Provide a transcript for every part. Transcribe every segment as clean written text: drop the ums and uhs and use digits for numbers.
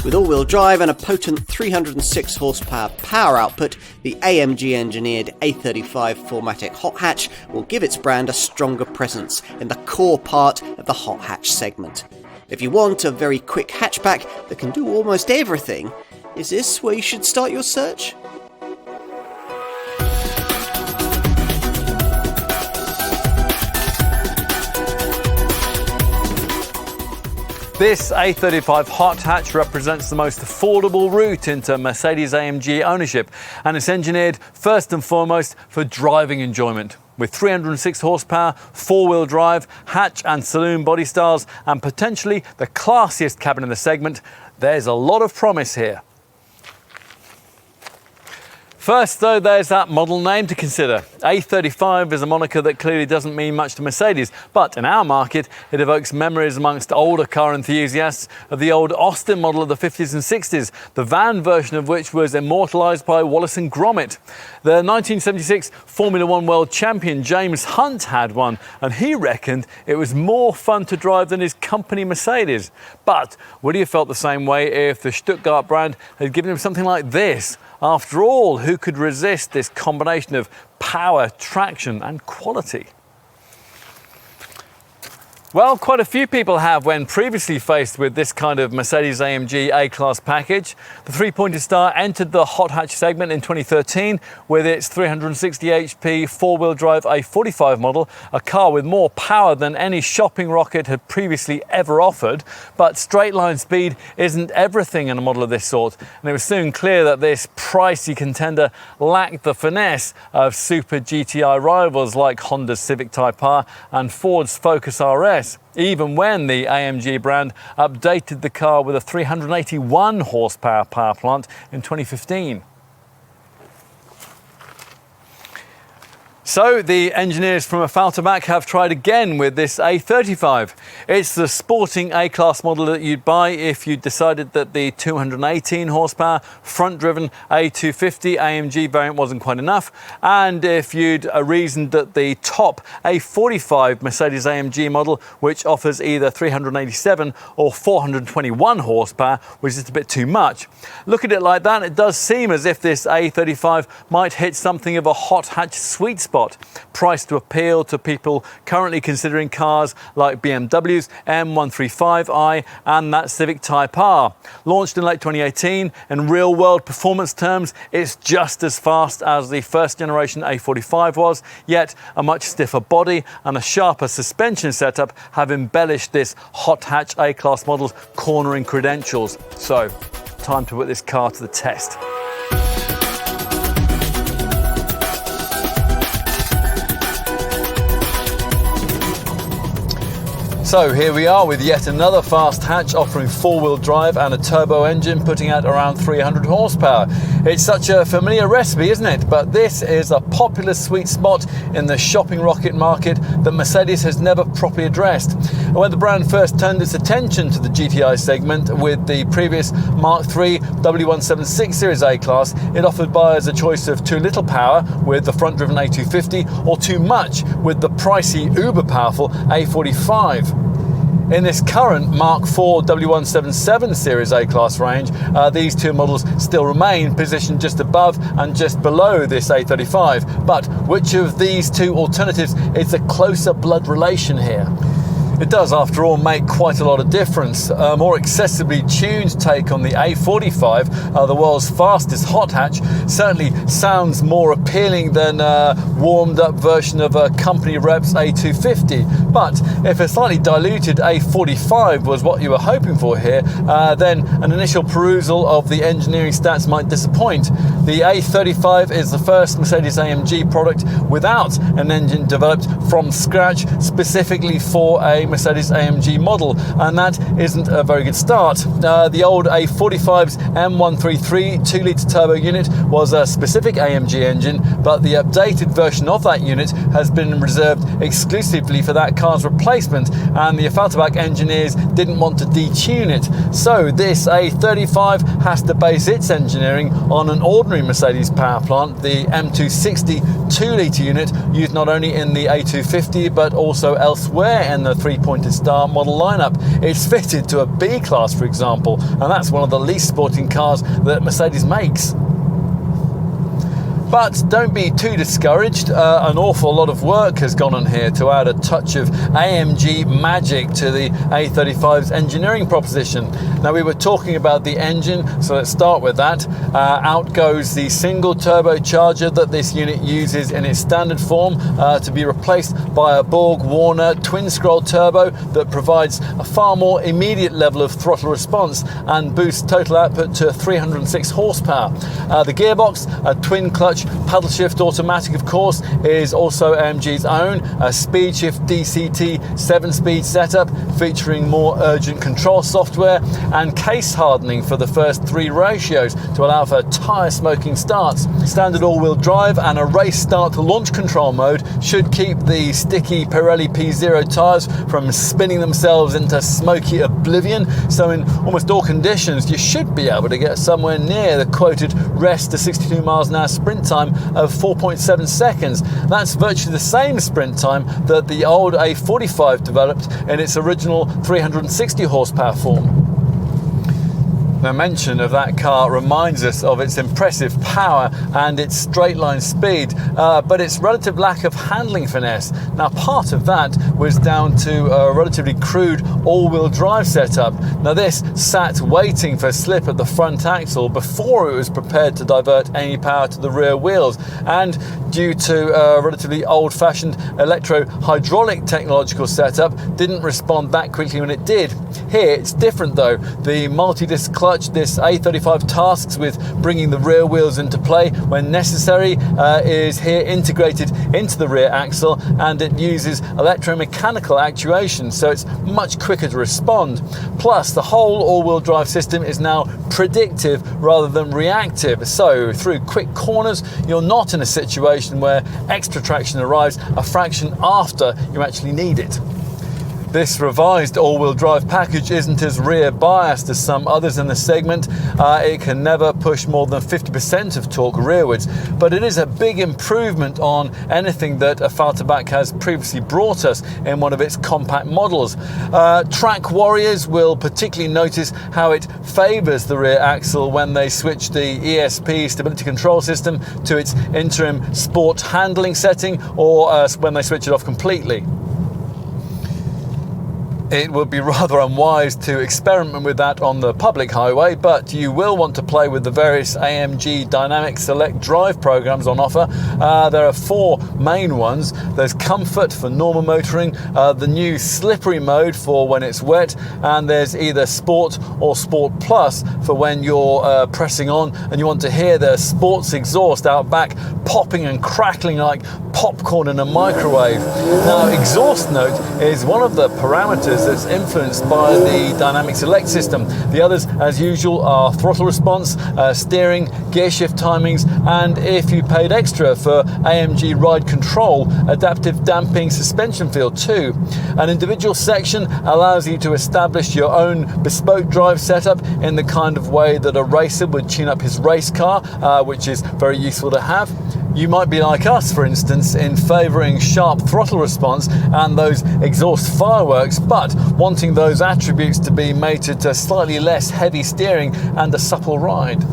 With all-wheel drive and a potent 306 horsepower power output, the AMG-engineered A35 4MATIC hot hatch will give its brand a stronger presence in the core part of the hot hatch segment. If you want a very quick hatchback that can do almost everything, is this where you should start your search? This A35 hot hatch represents the most affordable route into Mercedes-AMG ownership, and it's engineered first and foremost for driving enjoyment. With 306 horsepower, four-wheel drive, hatch and saloon body styles, and potentially the classiest cabin in the segment, there's a lot of promise here. First, though, there's that model name to consider. A35 is a moniker that clearly doesn't mean much to Mercedes, but in our market, it evokes memories amongst older car enthusiasts of the old Austin model of the 50s and 60s, the van version of which was immortalised by Wallace and Gromit. The 1976 Formula One world champion James Hunt had one, and he reckoned it was more fun to drive than his company Mercedes. But would he have felt the same way if the Stuttgart brand had given him something like this? After all, who could resist this combination of power, traction and quality? Well, quite a few people have when previously faced with this kind of Mercedes-AMG A-Class package. The three-pointed star entered the hot hatch segment in 2013 with its 360 HP four-wheel drive A45 model, a car with more power than any shopping rocket had previously ever offered. But straight-line speed isn't everything in a model of this sort, and it was soon clear that this pricey contender lacked the finesse of super GTI rivals like Honda's Civic Type-R and Ford's Focus RS. Even when the AMG brand updated the car with a 381 horsepower power plant in 2015. So the engineers from Hatchback have tried again with this A35. It's the sporting A-Class model that you'd buy if you decided that the 218 horsepower front-driven A250 AMG variant wasn't quite enough, and if you'd reasoned that the top A45 Mercedes-AMG model, which offers either 387 or 421 horsepower, was just a bit too much. Look at it like that, it does seem as if this A35 might hit something of a hot hatch sweet spot, priced to appeal to people currently considering cars like BMW's M135i and that Civic Type-R. Launched in late 2018, in real-world performance terms, it's just as fast as the first-generation A45 was, yet a much stiffer body and a sharper suspension setup have embellished this hot hatch A-Class model's cornering credentials. So, time to put this car to the test. So here we are with yet another fast hatch offering four-wheel drive and a turbo engine putting out around 300 horsepower. It's such a familiar recipe, isn't it? But this is a popular sweet spot in the shopping rocket market that Mercedes has never properly addressed. When the brand first turned its attention to the GTI segment with the previous Mark III W176 Series A-Class, it offered buyers a choice of too little power with the front-driven A250 or too much with the pricey, uber-powerful A45. In this current Mark IV W177 Series A-Class range, these two models still remain positioned just above and just below this A35. But which of these two alternatives is a closer blood relation here? It does, after all, make quite a lot of difference. A more accessibly tuned take on the A45, the world's fastest hot hatch, certainly sounds more appealing than a warmed-up version of a company rep's A250. But if a slightly diluted A45 was what you were hoping for here, then an initial perusal of the engineering stats might disappoint. The A35 is the first Mercedes-AMG product without an engine developed from scratch specifically for a Mercedes-AMG model, and that isn't a very good start. The old A45's M133 2-litre turbo unit was a specific AMG engine, but the updated version of that unit has been reserved exclusively for that car's replacement, and the Hatchback engineers didn't want to detune it. So this A35 has to base its engineering on an ordinary Mercedes power plant, the M260 2-litre unit used not only in the A250 but also elsewhere in the three-pointed star model lineup. It's fitted to a B class, for example, and that's one of the least sporting cars that Mercedes makes. But don't be too discouraged. An awful lot of work has gone on here to add a touch of AMG magic to the A35's engineering proposition. Now, we were talking about the engine, so let's start with that. Out goes the single turbocharger that this unit uses in its standard form, to be replaced by a Borg-Warner twin-scroll turbo that provides a far more immediate level of throttle response and boosts total output to 306 horsepower. The gearbox, a twin-clutch paddle shift automatic, of course, is also AMG's own, a speed shift DCT 7-speed setup featuring more urgent control software and case hardening for the first 3 ratios to allow for tyre smoking starts. Standard all-wheel drive and a race start to launch control mode should keep the sticky Pirelli P0 tyres from spinning themselves into smoky oblivion, so in almost all conditions you should be able to get somewhere near the quoted rest to 62 miles an hour sprint time of 4.7 seconds. That's virtually the same sprint time that the old A45 developed in its original 360 horsepower form. The mention of that car reminds us of its impressive power and its straight line speed, but its relative lack of handling finesse. Now, part of that was down to a relatively crude all-wheel drive setup. Now, this sat waiting for slip at the front axle before it was prepared to divert any power to the rear wheels, and due to a relatively old-fashioned electro-hydraulic technological setup, didn't respond that quickly when it did. Here, it's different though. The multi-disc clutch this A35 tasks with bringing the rear wheels into play when necessary is here integrated into the rear axle, and it uses electromechanical actuation, so it's much quicker to respond. Plus, the whole all-wheel drive system is now predictive rather than reactive, so through quick corners you're not in a situation where extra traction arrives a fraction after you actually need it. This revised all-wheel drive package isn't as rear biased as some others in the segment. It can never push more than 50% of torque rearwards, but it is a big improvement on anything that a Hatchback has previously brought us in one of its compact models. Track warriors will particularly notice how it favours the rear axle when they switch the ESP stability control system to its interim sport handling setting, or when they switch it off completely. It would be rather unwise to experiment with that on the public highway, but you will want to play with the various AMG Dynamic Select Drive programs on offer. There are 4 main ones. There's Comfort for normal motoring, the new Slippery mode for when it's wet, and there's either Sport or Sport Plus for when you're pressing on and you want to hear the sports exhaust out back popping and crackling like popcorn in a microwave. Now, exhaust note is one of the parameters that's influenced by the dynamic select system. The others, as usual, are throttle response, steering, gear shift timings, and if you paid extra for AMG ride control, adaptive damping suspension feel too. An individual section allows you to establish your own bespoke drive setup in the kind of way that a racer would tune up his race car, which is very useful to have. You might be like us, for instance, in favouring sharp throttle response and those exhaust fireworks, but wanting those attributes to be mated to slightly less heavy steering and a supple ride.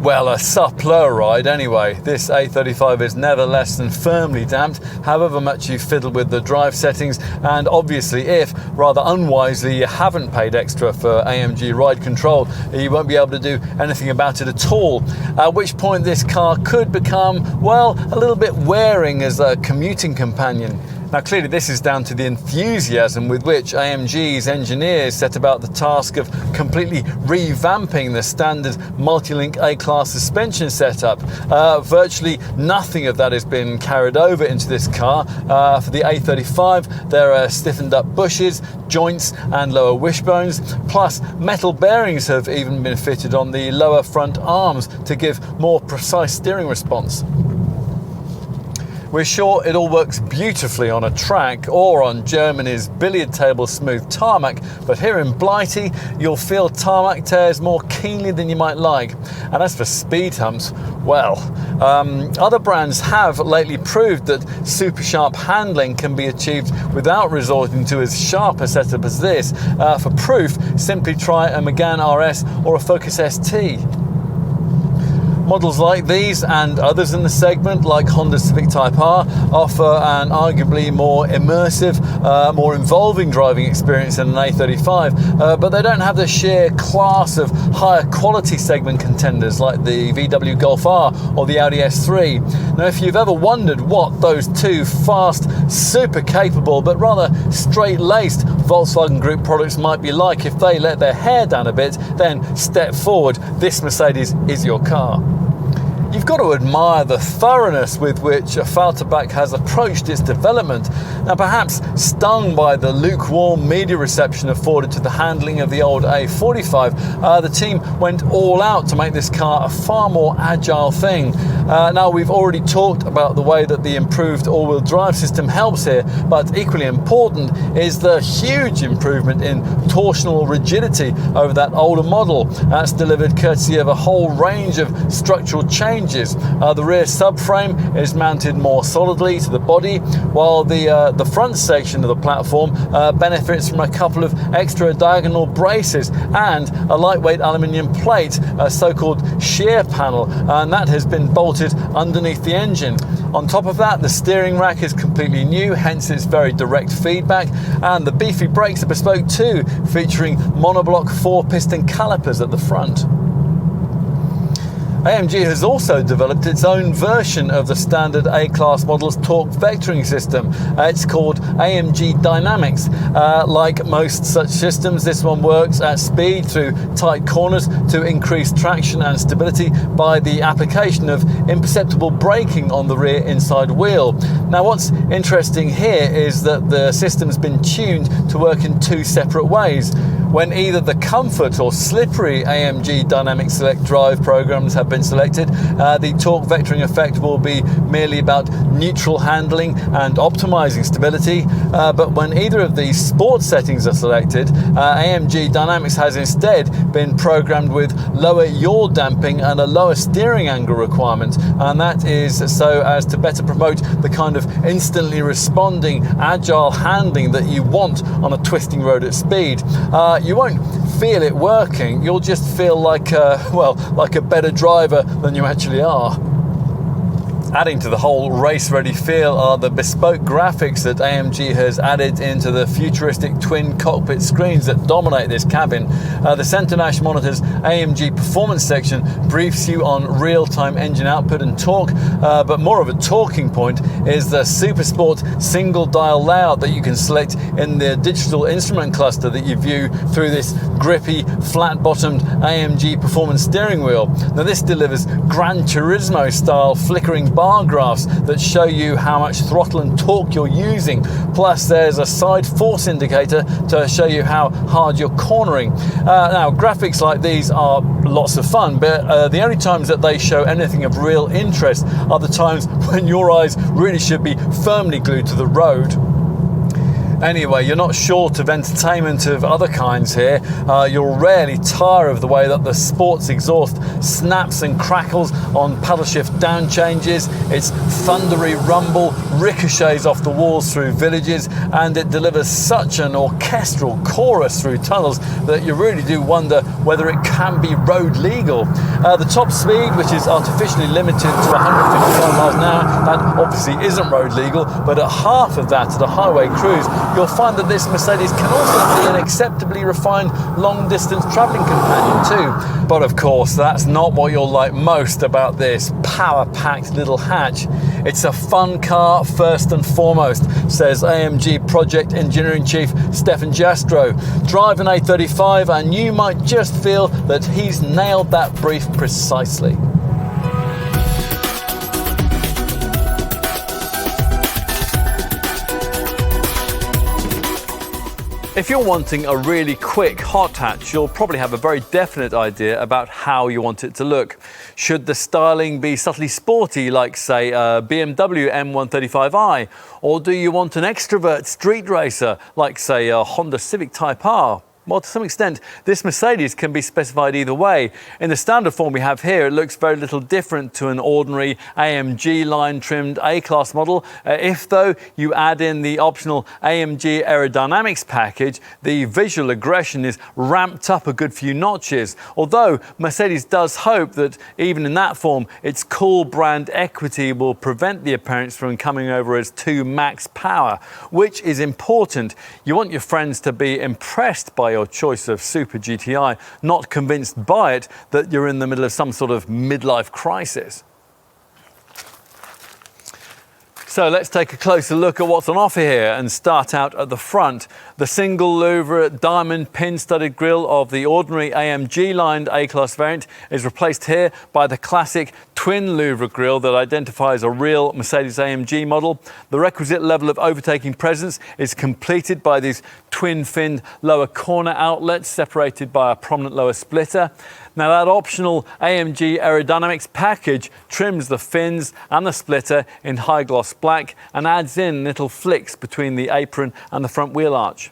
Well, a suppler ride anyway. This A35 is never less than firmly damped, however much you fiddle with the drive settings, and obviously if, rather unwisely, you haven't paid extra for AMG ride control, you won't be able to do anything about it at all, at which point this car could become, well, a little bit wearing as a commuting companion. Now, clearly this is down to the enthusiasm with which AMG's engineers set about the task of completely revamping the standard multi-link A-class suspension setup. Virtually nothing of that has been carried over into this car. For the A35, there are stiffened up bushes, joints and lower wishbones, plus metal bearings have even been fitted on the lower front arms to give more precise steering response. We're sure it all works beautifully on a track or on Germany's billiard table smooth tarmac, but here in Blighty you'll feel tarmac tears more keenly than you might like. And as for speed humps, well, other brands have lately proved that super sharp handling can be achieved without resorting to as sharp a setup as this. For proof, simply try a Megane RS or a Focus ST. Models like these and others in the segment, like Honda Civic Type-R, offer an arguably more immersive, more involving driving experience than an A35, but they don't have the sheer class of higher quality segment contenders like the VW Golf R or the Audi S3. Now, if you've ever wondered what those two fast, super capable, but rather straight-laced Volkswagen Group products might be like if they let their hair down a bit, then step forward. This Mercedes is your car. You've got to admire the thoroughness with which Hatchback has approached its development. Now, perhaps stung by the lukewarm media reception afforded to the handling of the old A45, the team went all out to make this car a far more agile thing. Now, we've already talked about the way that the improved all-wheel drive system helps here, but equally important is the huge improvement in torsional rigidity over that older model. That's delivered courtesy of a whole range of structural changes. The rear subframe is mounted more solidly to the body, while the front section of the platform benefits from a couple of extra diagonal braces and a lightweight aluminium plate, a so-called shear panel, and that has been bolted underneath the engine. On top of that, the steering rack is completely new, hence its very direct feedback, and the beefy brakes are bespoke too, featuring monoblock 4-piston calipers at the front. AMG has also developed its own version of the standard A-Class model's torque vectoring system. It's called AMG Dynamics. Like most such systems, this one works at speed through tight corners to increase traction and stability by the application of imperceptible braking on the rear inside wheel. Now, what's interesting here is that the system's been tuned to work in two separate ways. When either the comfort or slippery AMG Dynamic Select Drive programs have been selected, the torque vectoring effect will be merely about neutral handling and optimizing stability. But when either of these sport settings are selected, AMG Dynamics has instead been programmed with lower yaw damping and a lower steering angle requirement, and that is so as to better promote the kind of instantly responding agile handling that you want on a twisting road at speed. You won't feel it working, you'll just feel like a better driver than you actually are. Adding to the whole race-ready feel are the bespoke graphics that AMG has added into the futuristic twin cockpit screens that dominate this cabin. The center dash monitor's AMG performance section briefs you on real-time engine output and torque, but more of a talking point is the Super Sport single dial layout that you can select in the digital instrument cluster that you view through this grippy, flat-bottomed AMG performance steering wheel. Now, this delivers Gran Turismo-style flickering bar graphs that show you how much throttle and torque you're using. Plus, there's a side force indicator to show you how hard you're cornering. Now, graphics like these are lots of fun, but the only times that they show anything of real interest are the times when your eyes really should be firmly glued to the road. Anyway, you're not short of entertainment of other kinds here. You'll rarely tire of the way that the sports exhaust snaps and crackles on paddle shift down changes. Its thundery rumble ricochets off the walls through villages, and it delivers such an orchestral chorus through tunnels that you really do wonder whether it can be road legal. The top speed, which is artificially limited to 155 miles an hour, that obviously isn't road legal, but at half of that at a highway cruise, you'll find that this Mercedes can also be an acceptably refined long-distance travelling companion too. But of course, that's not what you'll like most about this power-packed little hatch. It's a fun car first and foremost, says AMG Project Engineering Chief Stefan Jastro. Drive an A35 and you might just feel that he's nailed that brief precisely. If you're wanting a really quick hot hatch, you'll probably have a very definite idea about how you want it to look. Should the styling be subtly sporty, like, say, a BMW M135i? Or do you want an extrovert street racer, like, say, a Honda Civic Type-R? Well, to some extent, this Mercedes can be specified either way. In the standard form we have here, it looks very little different to an ordinary AMG line-trimmed A-Class model. If, though, you add in the optional AMG aerodynamics package, the visual aggression is ramped up a good few notches. Although Mercedes does hope that, even in that form, its cool brand equity will prevent the appearance from coming over as too max power, which is important. You want your friends to be impressed by your choice of Super GTI, not convinced by it that you're in the middle of some sort of midlife crisis. So let's take a closer look at what's on offer here and start out at the front. The single louvre diamond pin-studded grille of the ordinary AMG-lined A-Class variant is replaced here by the classic twin louvre grille that identifies a real Mercedes-AMG model. The requisite level of overtaking presence is completed by these twin-finned lower corner outlets separated by a prominent lower splitter. Now, that optional AMG aerodynamics package trims the fins and the splitter in high gloss black and adds in little flicks between the apron and the front wheel arch.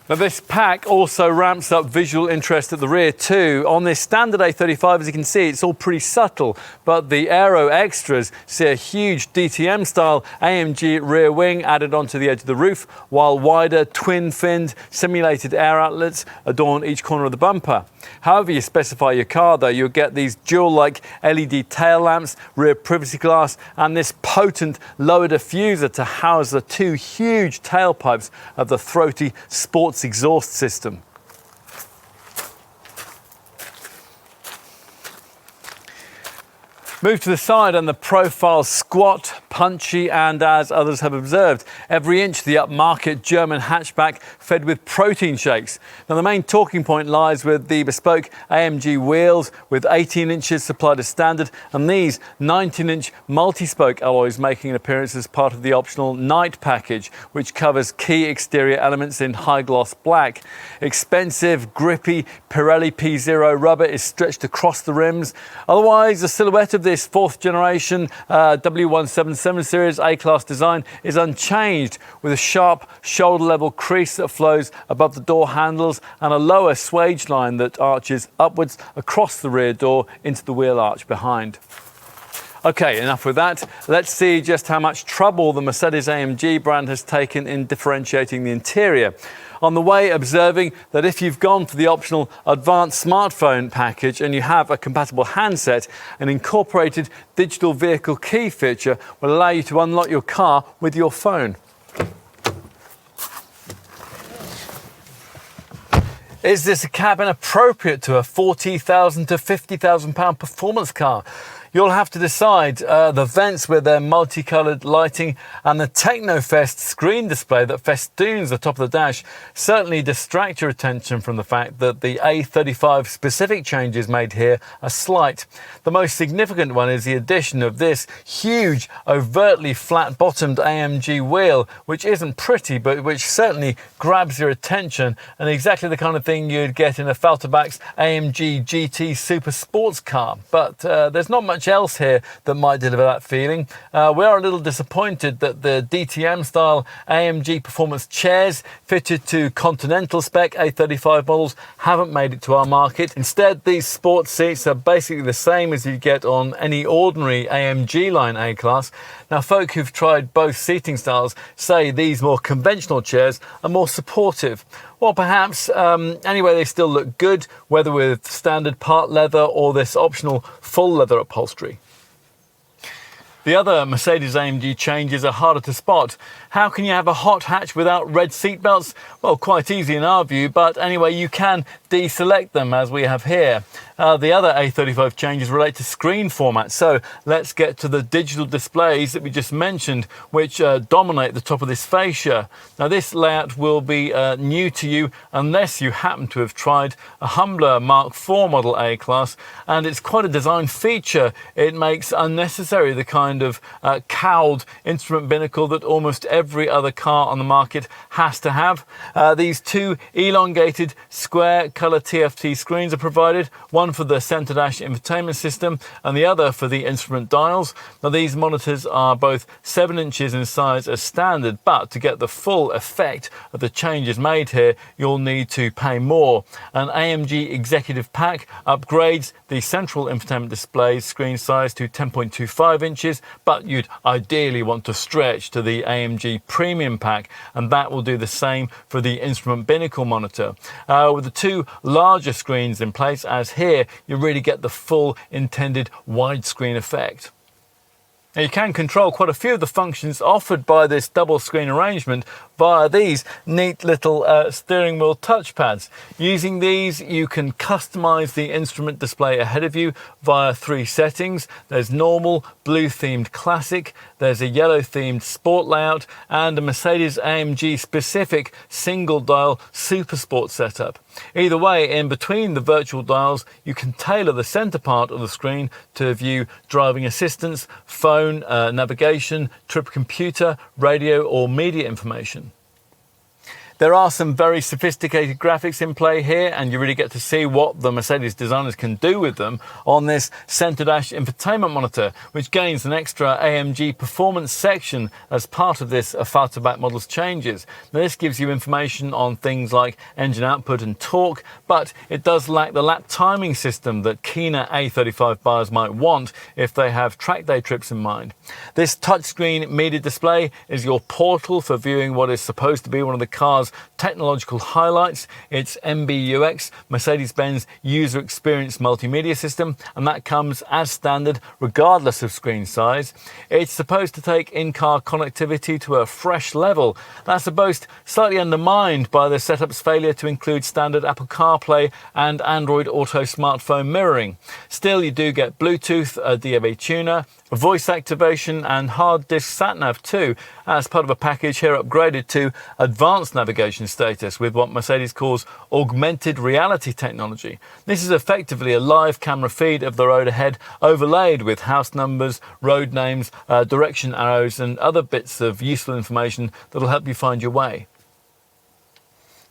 Now, this pack also ramps up visual interest at the rear too. On this standard A35, as you can see, it's all pretty subtle, but the aero extras see a huge DTM-style AMG rear wing added onto the edge of the roof, while wider twin-finned simulated air outlets adorn each corner of the bumper. However you specify your car, though, you'll get these jewel-like LED tail lamps, rear privacy glass, and this potent lower diffuser to house the two huge tailpipes of the throaty sports exhaust system. Move to the side and the profile's squat, punchy, and, as others have observed, every inch the upmarket German hatchback fed with protein shakes. Now, the main talking point lies with the bespoke AMG wheels with 18 inches supplied as standard, and these 19-inch multi-spoke alloys making an appearance as part of the optional night package, which covers key exterior elements in high-gloss black. Expensive, grippy Pirelli P0 rubber is stretched across the rims. Otherwise, the silhouette of this fourth generation W177 series A-Class design is unchanged, with a sharp shoulder level crease that flows above the door handles and a lower swage line that arches upwards across the rear door into the wheel arch behind. Okay, enough with that. Let's see just how much trouble the Mercedes-AMG brand has taken in differentiating the interior. On the way, observing that if you've gone for the optional advanced smartphone package and you have a compatible handset, an incorporated digital vehicle key feature will allow you to unlock your car with your phone. Is this a cabin appropriate to a £40,000 to £50,000 performance car? You'll have to decide. The vents with their multicoloured lighting and the Technofest screen display that festoons the top of the dash certainly distract your attention from the fact that the A35 specific changes made here are slight. The most significant one is the addition of this huge, overtly flat-bottomed AMG wheel, which isn't pretty, but which certainly grabs your attention, and exactly the kind of thing you'd get in a Falterback's AMG GT Super Sports car. But there's not much else here that might deliver that feeling. We are a little disappointed that the DTM style AMG performance chairs fitted to Continental spec A35 models haven't made it to our market. Instead, these sports seats are basically the same as you get on any ordinary AMG line A-Class. Now, folk who've tried both seating styles say these more conventional chairs are more supportive. Well, perhaps. Anyway, they still look good, whether with standard part leather or this optional full leather upholstery. The other Mercedes-AMG changes are harder to spot. How can you have a hot hatch without red seatbelts? Well, quite easy in our view, but anyway, you can deselect them as we have here. The other A35 changes relate to screen format. So let's get to the digital displays that we just mentioned, which dominate the top of this fascia. Now this layout will be new to you unless you happen to have tried a humbler Mark IV model A class, and it's quite a design feature. It makes unnecessary the kind of cowled instrument binnacle that almost every other car on the market has to have. These two elongated square colour TFT screens are provided, one for the centre dash infotainment system and the other for the instrument dials. Now these monitors are both 7 inches in size as standard, but to get the full effect of the changes made here, you'll need to pay more. An AMG Executive Pack upgrades the central infotainment display screen size to 10.25 inches, but you'd ideally want to stretch to the AMG Premium Pack, and that will do the same for the instrument binnacle monitor. With the two larger screens in place, as here, you really get the full intended widescreen effect. Now you can control quite a few of the functions offered by this double screen arrangement via these neat little steering wheel touchpads. Using these, you can customize the instrument display ahead of you via 3 settings. There's normal, blue themed classic, there's a yellow themed sport layout, and a Mercedes-AMG specific single dial super sport setup. Either way, in between the virtual dials, you can tailor the center part of the screen to view driving assistance, phone, navigation, trip computer, radio or media information. There are some very sophisticated graphics in play here, and you really get to see what the Mercedes designers can do with them on this centre dash infotainment monitor, which gains an extra AMG performance section as part of this Fatback model's changes. Now this gives you information on things like engine output and torque, but it does lack the lap timing system that keener A35 buyers might want if they have track day trips in mind. This touchscreen media display is your portal for viewing what is supposed to be one of the car's technological highlights. It's MBUX, Mercedes-Benz User Experience Multimedia System, and that comes as standard regardless of screen size. It's supposed to take in-car connectivity to a fresh level. That's a boast slightly undermined by the setup's failure to include standard Apple CarPlay and Android Auto smartphone mirroring. Still, you do get Bluetooth, a DAB tuner, voice activation and hard disk sat-nav too, as part of a package here upgraded to advanced navigation status with what Mercedes calls augmented reality technology. This is effectively a live camera feed of the road ahead, overlaid with house numbers, road names, direction arrows and other bits of useful information that will help you find your way.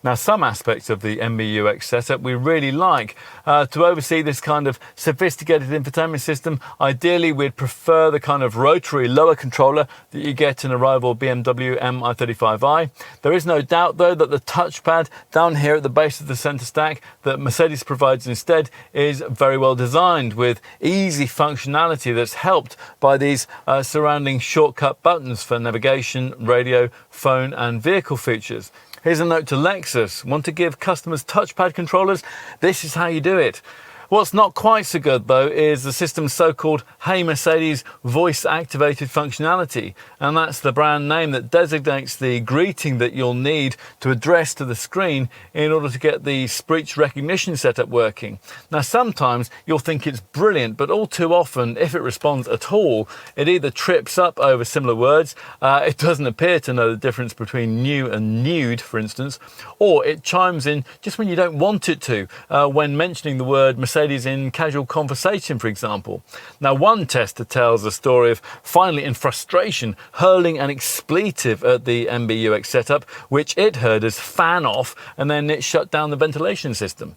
Now, some aspects of the MBUX setup we really like. To oversee this kind of sophisticated infotainment system, ideally we'd prefer the kind of rotary lower controller that you get in a rival BMW i35i. There is no doubt though that the touchpad down here at the base of the centre stack that Mercedes provides instead is very well designed, with easy functionality that's helped by these surrounding shortcut buttons for navigation, radio, phone and vehicle features. Here's a note to Lexus. Want to give customers touchpad controllers? This is how you do it. What's not quite so good though is the system's so-called Hey Mercedes voice-activated functionality, and that's the brand name that designates the greeting that you'll need to address to the screen in order to get the speech recognition setup working. Now sometimes you'll think it's brilliant, but all too often, if it responds at all, it either trips up over similar words, it doesn't appear to know the difference between new and nude, for instance, or it chimes in just when you don't want it to, when mentioning the word Mercedes in casual conversation, for example. Now, one tester tells the story of finally in frustration hurling an expletive at the MBUX setup, which it heard as fan off, and then it shut down the ventilation system.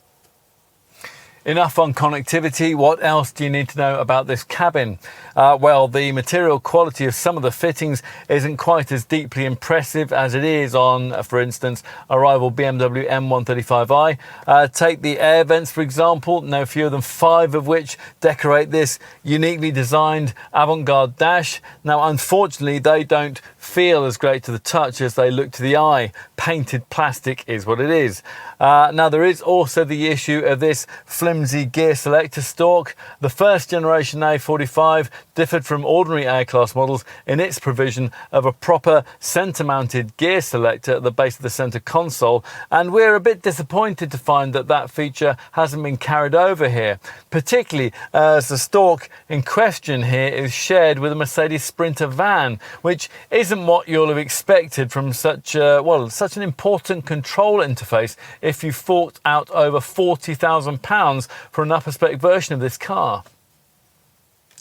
Enough on connectivity. What else do you need to know about this cabin? Well, the material quality of some of the fittings isn't quite as deeply impressive as it is on, for instance, a rival BMW M135i. Take the air vents, for example, no fewer than 5 of which decorate this uniquely designed avant-garde dash. Now, unfortunately, they don't feel as great to the touch as they look to the eye. Painted plastic is what it is. Now, there is also the issue of this flimsy flimsy gear selector stalk. The first generation A45 differed from ordinary A-class models in its provision of a proper centre-mounted gear selector at the base of the centre console, and we're a bit disappointed to find that that feature hasn't been carried over here, particularly as the stalk in question here is shared with a Mercedes Sprinter van, which isn't what you'll have expected from such an important control interface if you forked out over £40,000 for an upper spec version of this car.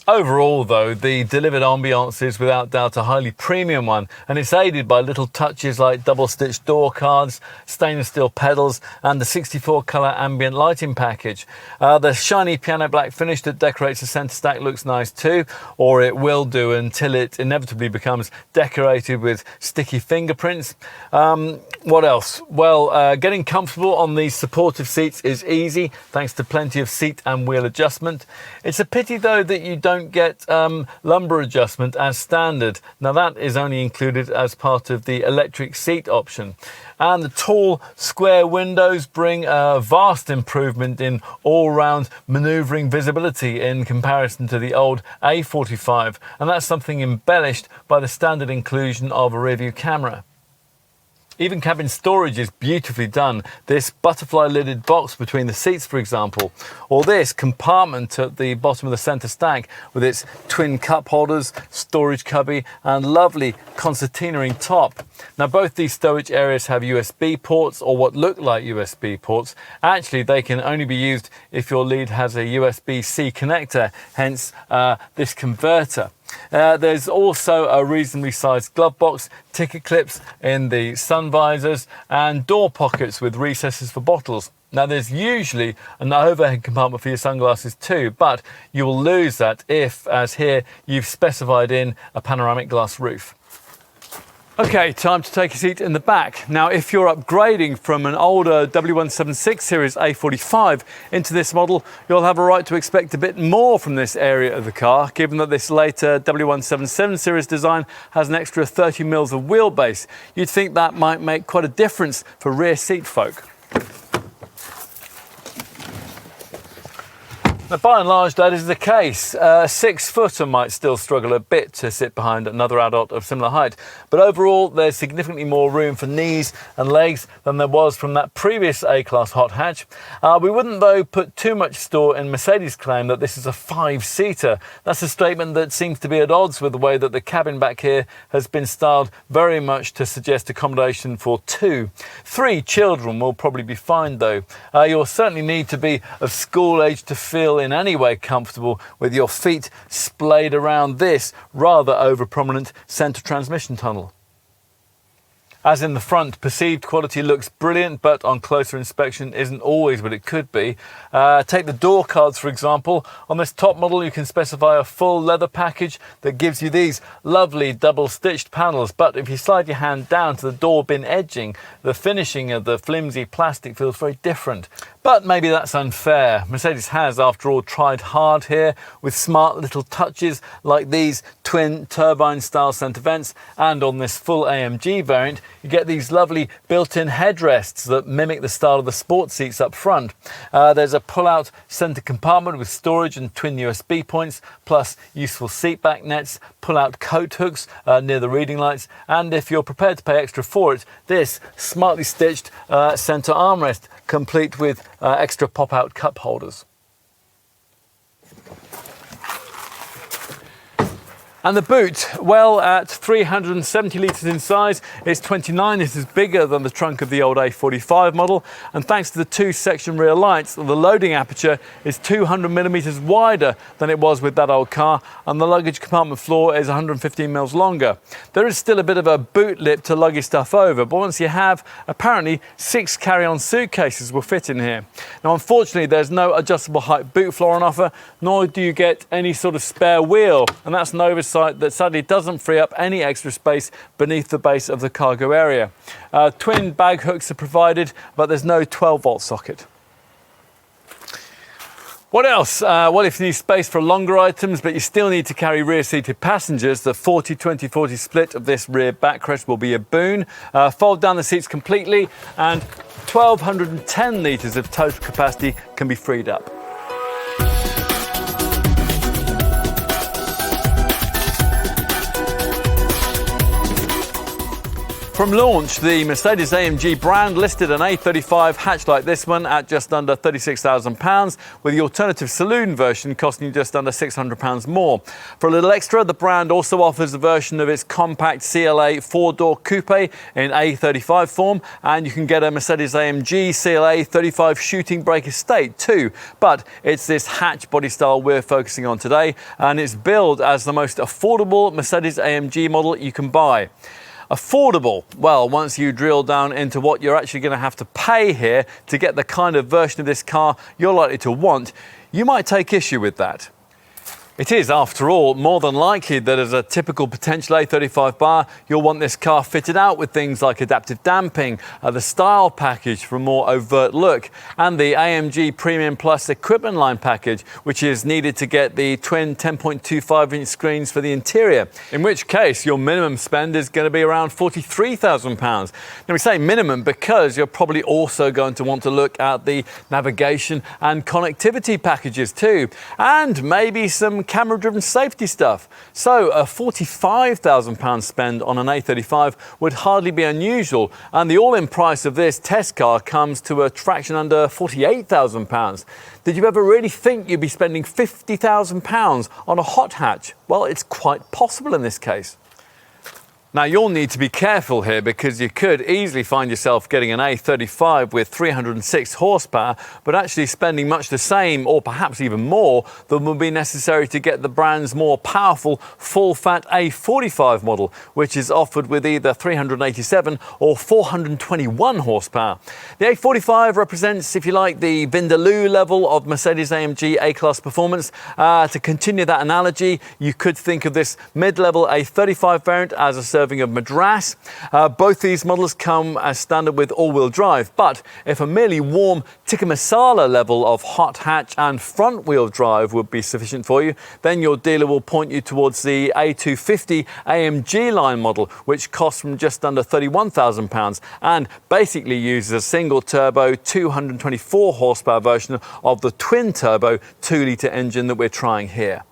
Overall, though, the delivered ambiance is without doubt a highly premium one, and it's aided by little touches like double-stitched door cards, stainless steel pedals, and the 64-colour ambient lighting package. The shiny piano black finish that decorates the centre stack looks nice too, or it will do until it inevitably becomes decorated with sticky fingerprints. What else? Well, getting comfortable on these supportive seats is easy, thanks to plenty of seat and wheel adjustment. It's a pity, though, that you don't get lumbar adjustment as standard. Now that is only included as part of the electric seat option. And the tall square windows bring a vast improvement in all-round manoeuvring visibility in comparison to the old A45, and that's something embellished by the standard inclusion of a rear view camera. Even cabin storage is beautifully done. This butterfly lidded box between the seats, for example, or this compartment at the bottom of the centre stack with its twin cup holders, storage cubby and lovely concertina top. Now both these storage areas have USB ports, or what look like USB ports. Actually, they can only be used if your lead has a USB-C connector, hence this converter. There's also a reasonably sized glove box, ticket clips in the sun visors and door pockets with recesses for bottles. Now there's usually an overhead compartment for your sunglasses too, but you will lose that if, as here, you've specified in a panoramic glass roof. Okay, time to take a seat in the back. Now, if you're upgrading from an older W176 series A45 into this model, you'll have a right to expect a bit more from this area of the car, given that this later W177 series design has an extra 30 mils of wheelbase. You'd think that might make quite a difference for rear seat folk. Now, by and large, that is the case. A 6-footer might still struggle a bit to sit behind another adult of similar height, but overall there's significantly more room for knees and legs than there was from that previous A-Class hot hatch. We wouldn't, though, put too much store in Mercedes' claim that this is a 5-seater. That's a statement that seems to be at odds with the way that the cabin back here has been styled very much to suggest accommodation for 2. 3 children will probably be fine, though. You'll certainly need to be of school age to feel in any way comfortable with your feet splayed around this rather over prominent centre transmission tunnel. As in the front, perceived quality looks brilliant, but on closer inspection isn't always what it could be. Take the door cards, for example. On this top model, you can specify a full leather package that gives you these lovely double-stitched panels, but if you slide your hand down to the door bin edging, the finishing of the flimsy plastic feels very different. But maybe that's unfair. Mercedes has, after all, tried hard here with smart little touches like these twin turbine-style centre vents, and on this full AMG variant, you get these lovely built-in headrests that mimic the style of the sports seats up front. There's a pull-out centre compartment with storage and twin USB points, plus useful seat back nets, pull-out coat hooks near the reading lights, and if you're prepared to pay extra for it, this smartly stitched centre armrest, complete with extra pop-out cup holders. And the boot, well, at 370 litres in size, it's 29 litres bigger than the trunk of the old A45 model, and thanks to the 2-section rear lights, the loading aperture is 200mm wider than it was with that old car, and the luggage compartment floor is 115mm longer. There is still a bit of a boot lip to lug your stuff over, but once you have, apparently 6 carry-on suitcases will fit in here. Now, unfortunately, there's no adjustable height boot floor on offer, nor do you get any sort of spare wheel, and that's an oversight that sadly doesn't free up any extra space beneath the base of the cargo area. Twin bag hooks are provided, but there's no 12-volt socket. What else? Well, if you need space for longer items, but you still need to carry rear-seated passengers, the 40-20-40 split of this rear backrest will be a boon. Fold down the seats completely, and 1,210 litres of total capacity can be freed up. From launch, the Mercedes-AMG brand listed an A35 hatch like this one at just under £36,000, with the alternative saloon version costing you just under £600 more. For a little extra, the brand also offers a version of its compact CLA four-door coupe in A35 form, and you can get a Mercedes-AMG CLA 35 shooting brake estate too. But it's this hatch body style we're focusing on today, and it's billed as the most affordable Mercedes-AMG model you can buy. Affordable? Well, once you drill down into what you're actually going to have to pay here to get the kind of version of this car you're likely to want, you might take issue with that. It is, after all, more than likely that as a typical potential A35 buyer, you'll want this car fitted out with things like adaptive damping, the style package for a more overt look, and the AMG Premium Plus equipment line package, which is needed to get the twin 10.25-inch screens for the interior, in which case your minimum spend is going to be around £43,000. Now we say minimum because you're probably also going to want to look at the navigation and connectivity packages too, and maybe some camera-driven safety stuff. So a £45,000 spend on an A35 would hardly be unusual, and the all-in price of this test car comes to a fraction under £48,000. Did you ever really think you'd be spending £50,000 on a hot hatch? Well, it's quite possible in this case. Now, you'll need to be careful here because you could easily find yourself getting an A35 with 306 horsepower, but actually spending much the same or perhaps even more than would be necessary to get the brand's more powerful full-fat A45 model, which is offered with either 387 or 421 horsepower. The A45 represents, if you like, the Vindaloo level of Mercedes-AMG A-Class performance. To continue that analogy, you could think of this mid-level A35 variant as a serving of Madras. Both these models come as standard with all-wheel drive, but if a merely warm tikka masala level of hot hatch and front-wheel drive would be sufficient for you, then your dealer will point you towards the A250 AMG line model, which costs from just under £31,000 and basically uses a single-turbo 224 horsepower version of the twin-turbo 2-litre engine that we're trying here.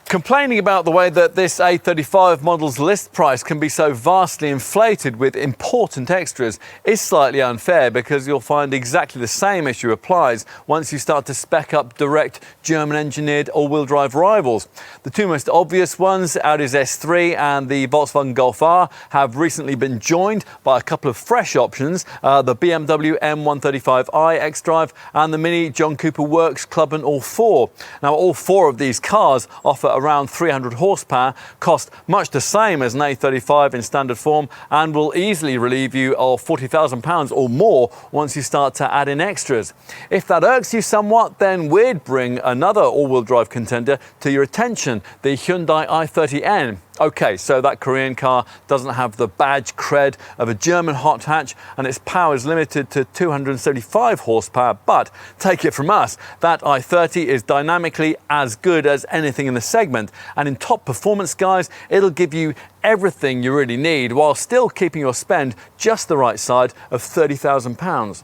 Complaining about the way that this A35 model's list price can be so vastly inflated with important extras is slightly unfair, because you'll find exactly the same issue applies once you start to spec up direct German-engineered all-wheel drive rivals. The two most obvious ones, Audi's S3 and the Volkswagen Golf R, have recently been joined by a couple of fresh options, the BMW M135i xDrive and the Mini John Cooper Works Clubman All 4. Now, all four of these cars offer around 300 horsepower, cost much the same as an A35 in standard form, and will easily relieve you of £40,000 or more once you start to add in extras. If that irks you somewhat, then we'd bring another all-wheel drive contender to your attention, the Hyundai i30N. Okay, so that Korean car doesn't have the badge cred of a German hot hatch, and its power is limited to 275 horsepower, but take it from us, that i30 is dynamically as good as anything in the segment, and in top performance guys, it'll give you everything you really need while still keeping your spend just the right side of £30,000.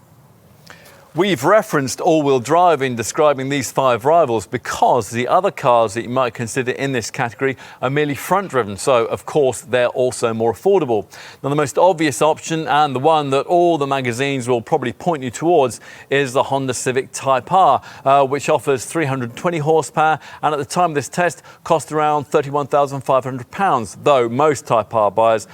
We've referenced all-wheel drive in describing these five rivals because the other cars that you might consider in this category are merely front-driven, so of course they're also more affordable. Now, the most obvious option, and the one that all the magazines will probably point you towards, is the Honda Civic Type-R, which offers 320 horsepower and at the time of this test cost around £31,500, though most Type-R buyers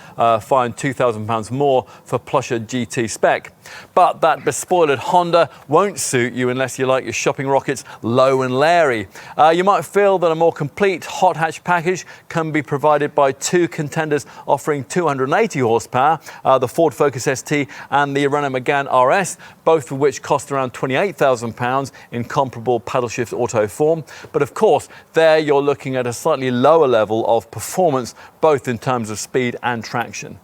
find £2,000 more for plusher GT spec. But that bespoiled Honda won't suit you unless you like your shopping rockets low and leery. You might feel that a more complete hot hatch package can be provided by two contenders offering 280 horsepower, the Ford Focus ST and the Renault Megane RS, both of which cost around £28,000 in comparable paddle shift auto form. But of course, there you're looking at a slightly lower level of performance, both in terms of speed and traction.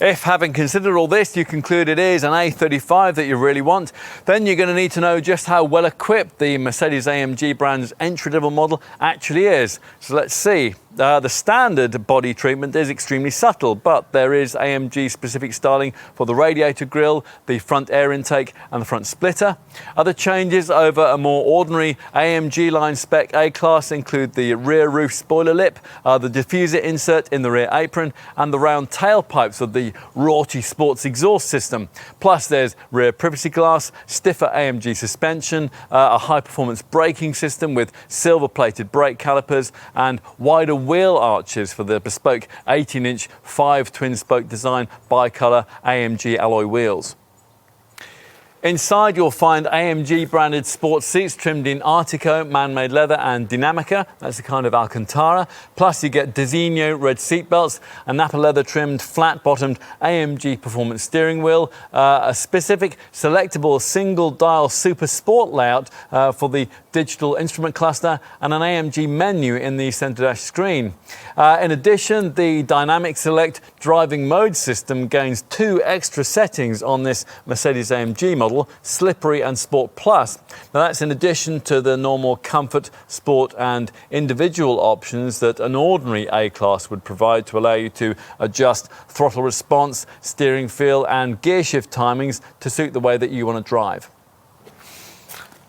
If, having considered all this, you conclude it is an A35 that you really want, then you're going to need to know just how well equipped the Mercedes-AMG brand's entry-level model actually is. So let's see. The standard body treatment is extremely subtle, but there is AMG specific styling for the radiator grille, the front air intake and the front splitter. Other changes over a more ordinary AMG line spec A-Class include the rear roof spoiler lip, the diffuser insert in the rear apron and the round tailpipes of the Rorty Sports exhaust system. Plus there's rear privacy glass, stiffer AMG suspension, a high-performance braking system with silver-plated brake calipers and wider wheel arches for the bespoke 18-inch 5 twin-spoke design bi-colour AMG alloy wheels. Inside you'll find AMG branded sports seats trimmed in Artico, man-made leather and Dinamica, that's a kind of Alcantara. Plus you get Designo red seat belts, a Napa leather trimmed flat-bottomed AMG performance steering wheel, a specific selectable single dial super sport layout for the digital instrument cluster and an AMG menu in the center dash screen. In addition, the Dynamic Select driving mode system gains 2 extra settings on this Mercedes-AMG model, Slippery and Sport Plus. Now that's in addition to the normal comfort, sport and individual options that an ordinary A-Class would provide to allow you to adjust throttle response, steering feel and gear shift timings to suit the way that you want to drive.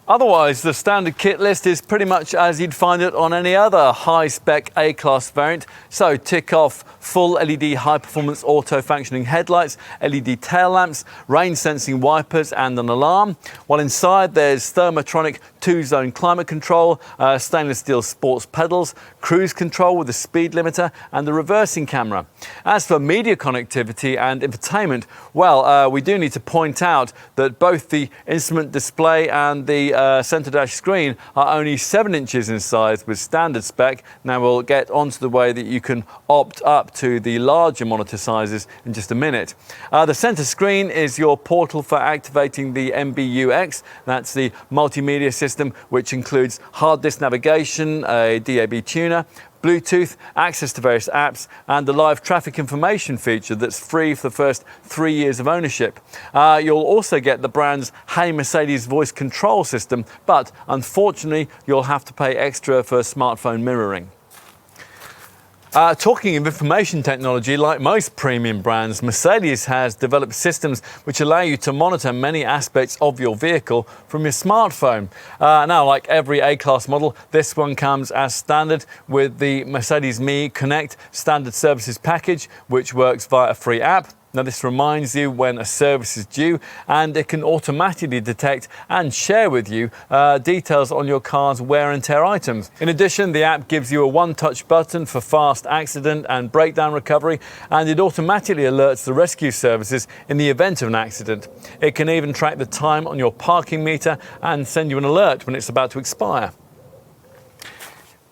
Otherwise, the standard kit list is pretty much as you'd find it on any other high-spec A-Class variant. So tick off full LED high-performance auto-functioning headlights, LED tail lamps, rain-sensing wipers and an alarm. While inside there's thermotronic 2-zone climate control, stainless steel sports pedals, cruise control with a speed limiter and the reversing camera. As for media connectivity and infotainment, well, we do need to point out that both the instrument display and the center dash screen are only 7 inches in size with standard spec. Now we'll get onto the way that you can opt up to the larger monitor sizes in just a minute. The center screen is your portal for activating the MBUX. That's the multimedia system which includes hard disk navigation, a DAB tuner, Bluetooth, access to various apps and the live traffic information feature that's free for the first 3 years of ownership. You'll also get the brand's Hey Mercedes voice control system, but unfortunately you'll have to pay extra for smartphone mirroring. Talking of information technology, like most premium brands, Mercedes has developed systems which allow you to monitor many aspects of your vehicle from your smartphone. Now, like every A-Class model, this one comes as standard with the Mercedes Me Connect standard services package, which works via a free app. Now this reminds you when a service is due and it can automatically detect and share with you details on your car's wear and tear items. In addition, the app gives you a one-touch button for fast accident and breakdown recovery, and it automatically alerts the rescue services in the event of an accident. It can even track the time on your parking meter and send you an alert when it's about to expire.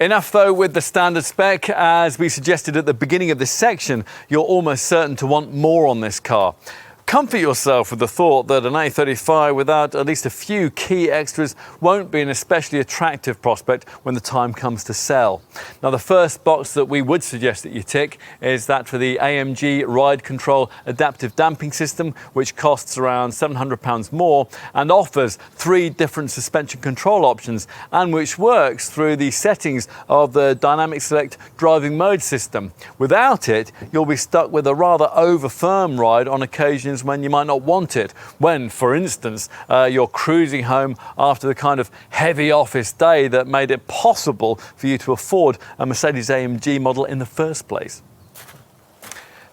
Enough though with the standard spec. As we suggested at the beginning of this section, you're almost certain to want more on this car. Comfort yourself with the thought that an A35 without at least a few key extras won't be an especially attractive prospect when the time comes to sell. Now the first box that we would suggest that you tick is that for the AMG Ride Control Adaptive Damping System, which costs around £700 more and offers 3 different suspension control options and which works through the settings of the Dynamic Select driving mode system. Without it, you'll be stuck with a rather over-firm ride on occasions when you might not want it, when, for instance, you're cruising home after the kind of heavy office day that made it possible for you to afford a Mercedes-AMG model in the first place.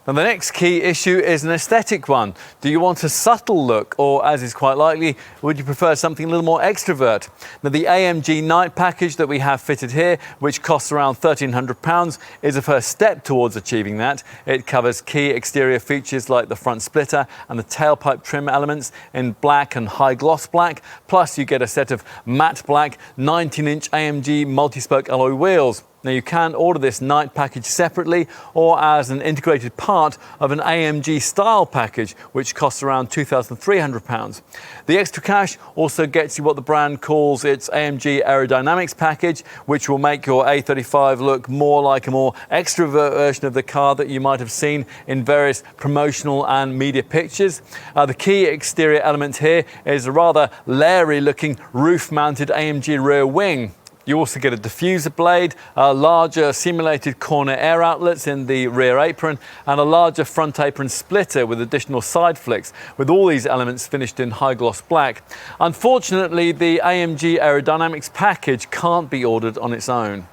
Now the next key issue is an aesthetic one. Do you want a subtle look, or as is quite likely, would you prefer something a little more extrovert? Now the AMG Night package that we have fitted here, which costs around £1,300, is a first step towards achieving that. It covers key exterior features like the front splitter and the tailpipe trim elements in black and high gloss black, plus you get a set of matte black 19-inch AMG multi-spoke alloy wheels. Now you can order this night package separately or as an integrated part of an AMG style package, which costs around £2,300. The extra cash also gets you what the brand calls its AMG aerodynamics package, which will make your A35 look more like a more extrovert version of the car that you might have seen in various promotional and media pictures. The key exterior element here is a rather leery looking roof mounted AMG rear wing. You also get a diffuser blade, larger simulated corner air outlets in the rear apron, and a larger front apron splitter with additional side flicks, with all these elements finished in high gloss black. Unfortunately, the AMG aerodynamics package can't be ordered on its own.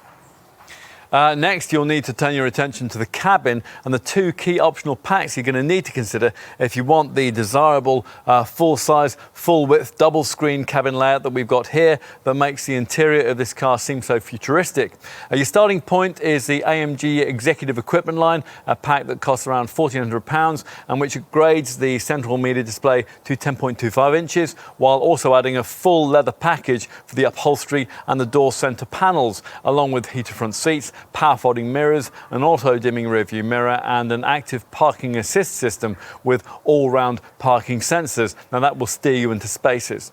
Next, you'll need to turn your attention to the cabin and the two key optional packs you're going to need to consider if you want the desirable full-size, full-width, double-screen cabin layout that we've got here that makes the interior of this car seem so futuristic. Your starting point is the AMG Executive Equipment line, a pack that costs around £1,400 and which upgrades the central media display to 10.25 inches, while also adding a full leather package for the upholstery and the door centre panels, along with heated front seats, power folding mirrors, an auto dimming rearview mirror, and an active parking assist system with all-round parking sensors. Now that will steer you into spaces.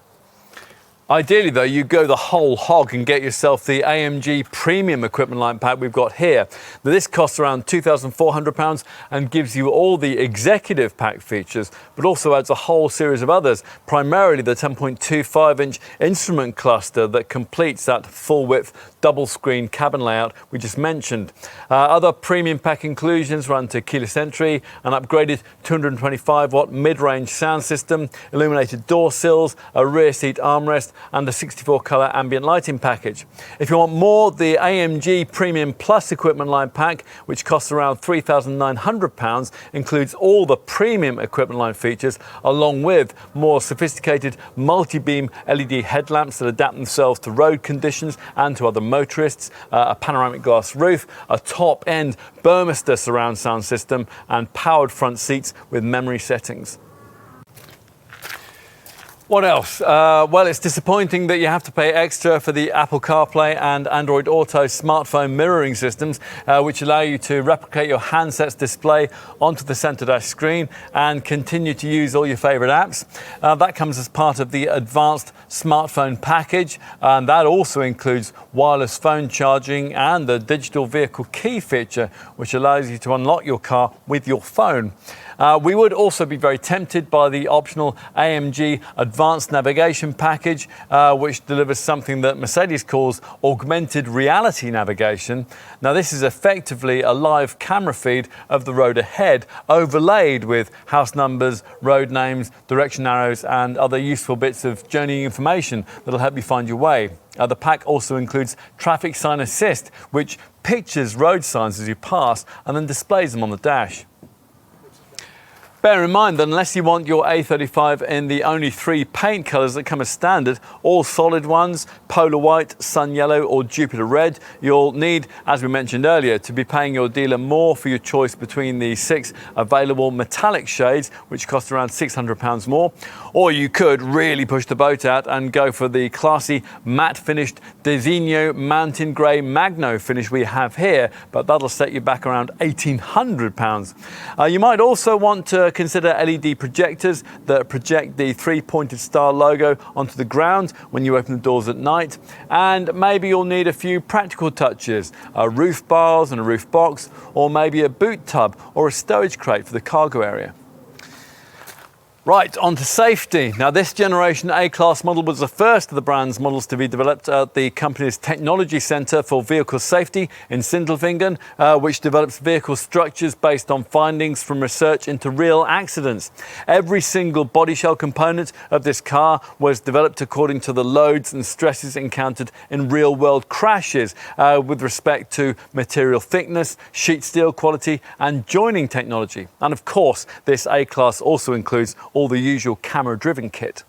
Ideally though, you go the whole hog and get yourself the AMG Premium Equipment Line pack we've got here. Now, this costs around £2,400 and gives you all the executive pack features, but also adds a whole series of others, primarily the 10.25-inch instrument cluster that completes that full-width double-screen cabin layout we just mentioned. Other premium pack inclusions run to keyless entry, an upgraded 225-watt mid-range sound system, illuminated door sills, a rear seat armrest, and a 64-colour ambient lighting package. If you want more, the AMG Premium Plus Equipment Line pack, which costs around £3,900, includes all the premium equipment line features, along with more sophisticated multi-beam LED headlamps that adapt themselves to road conditions and to other motorists, a panoramic glass roof, a top-end Burmester surround sound system, and powered front seats with memory settings. What else? Well, it's disappointing that you have to pay extra for the Apple CarPlay and Android Auto smartphone mirroring systems, which allow you to replicate your handset's display onto the center dash screen and continue to use all your favorite apps. That comes as part of the advanced smartphone package, and that also includes wireless phone charging and the digital vehicle key feature, which allows you to unlock your car with your phone. We would also be very tempted by the optional AMG Advanced Navigation package, which delivers something that Mercedes calls augmented reality navigation. Now, this is effectively a live camera feed of the road ahead, overlaid with house numbers, road names, direction arrows, and other useful bits of journeying information that'll help you find your way. The pack also includes traffic sign assist, which pictures road signs as you pass and then displays them on the dash. Bear in mind that unless you want your A35 in the only 3 paint colours that come as standard, all solid ones, Polar White, Sun Yellow or Jupiter Red, you'll need, as we mentioned earlier, to be paying your dealer more for your choice between the 6 available metallic shades, which cost around £600 more. Or you could really push the boat out and go for the classy matte finished Designo Mountain Grey Magno finish we have here, but that'll set you back around £1,800. You might also want to consider LED projectors that project the 3-pointed star logo onto the ground when you open the doors at night. And maybe you'll need a few practical touches, roof bars and a roof box, or maybe a boot tub or a stowage crate for the cargo area. Right, on to safety. Now, this generation A-Class model was the first of the brand's models to be developed at the company's Technology Centre for Vehicle Safety in Sindelfingen, which develops vehicle structures based on findings from research into real accidents. Every single body shell component of this car was developed according to the loads and stresses encountered in real-world crashes with respect to material thickness, sheet steel quality, and joining technology. And of course, this A-Class also includes all the usual camera-driven kit.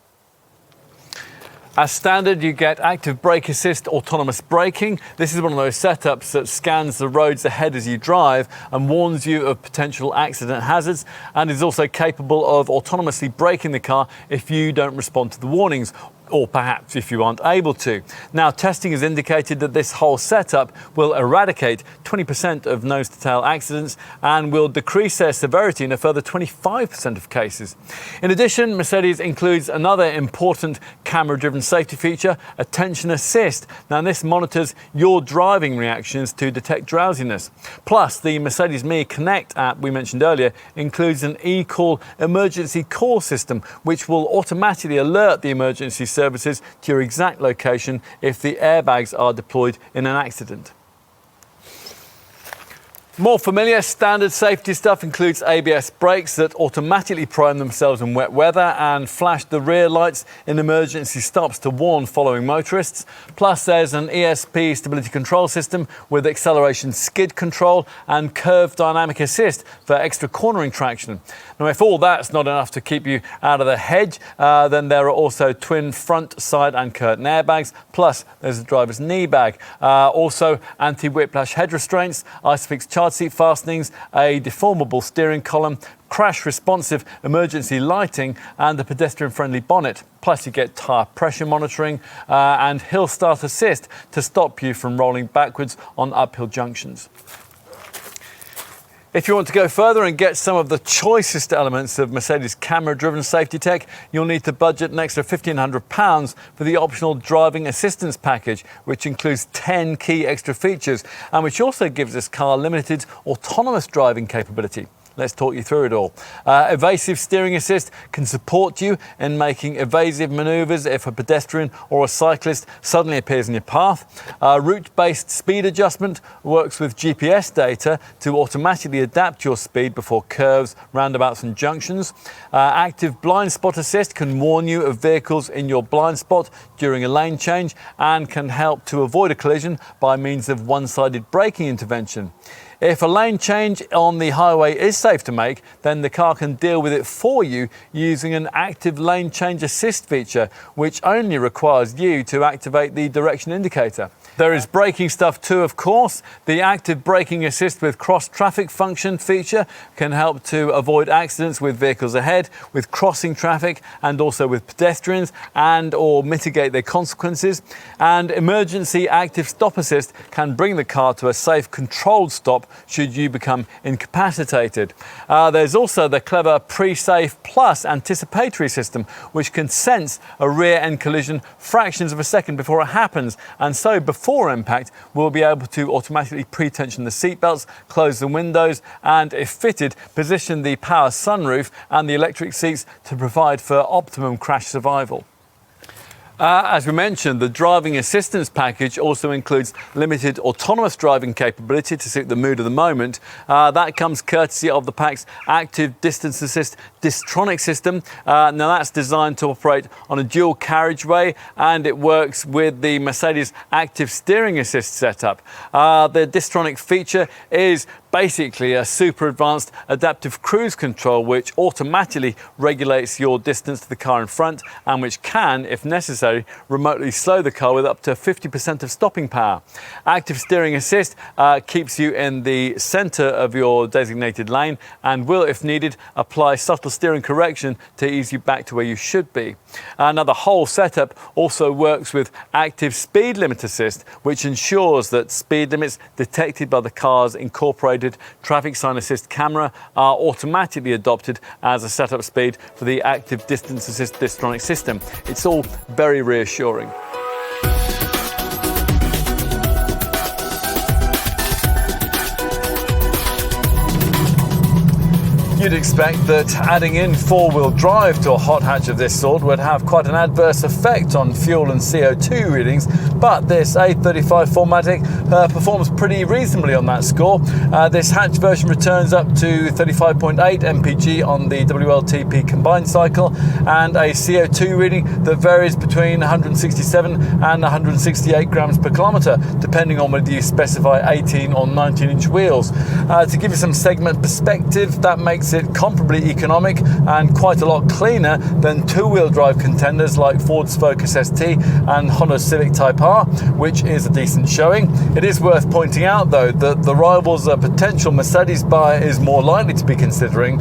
As standard, you get active brake assist autonomous braking. This is one of those setups that scans the roads ahead as you drive and warns you of potential accident hazards, and is also capable of autonomously braking the car if you don't respond to the warnings, or perhaps if you aren't able to. Now, testing has indicated that this whole setup will eradicate 20% of nose-to-tail accidents and will decrease their severity in a further 25% of cases. In addition, Mercedes includes another important camera-driven safety feature, attention assist. Now, this monitors your driving reactions to detect drowsiness. Plus, the Mercedes Me Connect app we mentioned earlier includes an eCall emergency call system, which will automatically alert the emergency services to your exact location if the airbags are deployed in an accident. More familiar standard safety stuff includes ABS brakes that automatically prime themselves in wet weather and flash the rear lights in emergency stops to warn following motorists. Plus there's an ESP stability control system with acceleration skid control and curve dynamic assist for extra cornering traction. Now if all that's not enough to keep you out of the hedge, then there are also twin front, side and curtain airbags, plus there's a driver's knee bag. Also anti-whiplash head restraints, ISOFIX child seat fastenings, a deformable steering column, crash responsive emergency lighting and a pedestrian friendly bonnet. Plus you get tyre pressure monitoring and hill start assist to stop you from rolling backwards on uphill junctions. If you want to go further and get some of the choicest elements of Mercedes camera-driven safety tech, you'll need to budget an extra £1,500 for the optional driving assistance package, which includes 10 key extra features and which also gives this car limited autonomous driving capability. Let's talk you through it all. Evasive steering assist can support you in making evasive manoeuvres if a pedestrian or a cyclist suddenly appears in your path. Route-based speed adjustment works with GPS data to automatically adapt your speed before curves, roundabouts and junctions. Active blind spot assist can warn you of vehicles in your blind spot during a lane change and can help to avoid a collision by means of one-sided braking intervention. If a lane change on the highway is safe to make, then the car can deal with it for you using an active lane change assist feature, which only requires you to activate the direction indicator. There is braking stuff too, of course. The active braking assist with cross traffic function feature can help to avoid accidents with vehicles ahead, with crossing traffic and also with pedestrians and or mitigate their consequences. And emergency active stop assist can bring the car to a safe controlled stop should you become incapacitated. There's also the clever pre-safe plus anticipatory system, which can sense a rear end collision fractions of a second before it happens, and so before impact we'll be able to automatically pre-tension the seatbelts, close the windows and, if fitted, position the power sunroof and the electric seats to provide for optimum crash survival. As we mentioned, the driving assistance package also includes limited autonomous driving capability to suit the mood of the moment. That comes courtesy of the pack's active distance assist Distronic system. Now that's designed to operate on a dual carriageway and it works with the Mercedes active steering assist setup. The Distronic feature is basically a super advanced adaptive cruise control which automatically regulates your distance to the car in front and which can, if necessary, remotely slow the car with up to 50% of stopping power. Active steering assist keeps you in the center of your designated lane and will, if needed, apply subtle steering correction to ease you back to where you should be. Now the whole setup also works with active speed limit assist, which ensures that speed limits detected by the car's incorporated traffic sign assist camera are automatically adopted as a setup speed for the active distance assist Distronic system. It's all very reassuring. You'd expect that adding in four-wheel drive to a hot hatch of this sort would have quite an adverse effect on fuel and CO2 readings, but this A35 4MATIC performs pretty reasonably on that score. This hatch version returns up to 35.8 mpg on the WLTP combined cycle and a CO2 reading that varies between 167 and 168 grams per kilometre, depending on whether you specify 18 or 19-inch wheels. To give you some segment perspective, that makes it comparably economic and quite a lot cleaner than two-wheel drive contenders like Ford's Focus ST and Honda Civic Type-R, which is a decent showing. It is worth pointing out though that the rivals a potential Mercedes buyer is more likely to be considering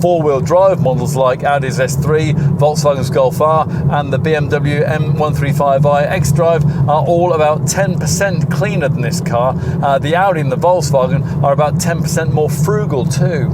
four-wheel drive models like Audi's S3, Volkswagen's Golf R and the BMW M135i xDrive are all about 10% cleaner than this car. The Audi and the Volkswagen are about 10% more frugal too.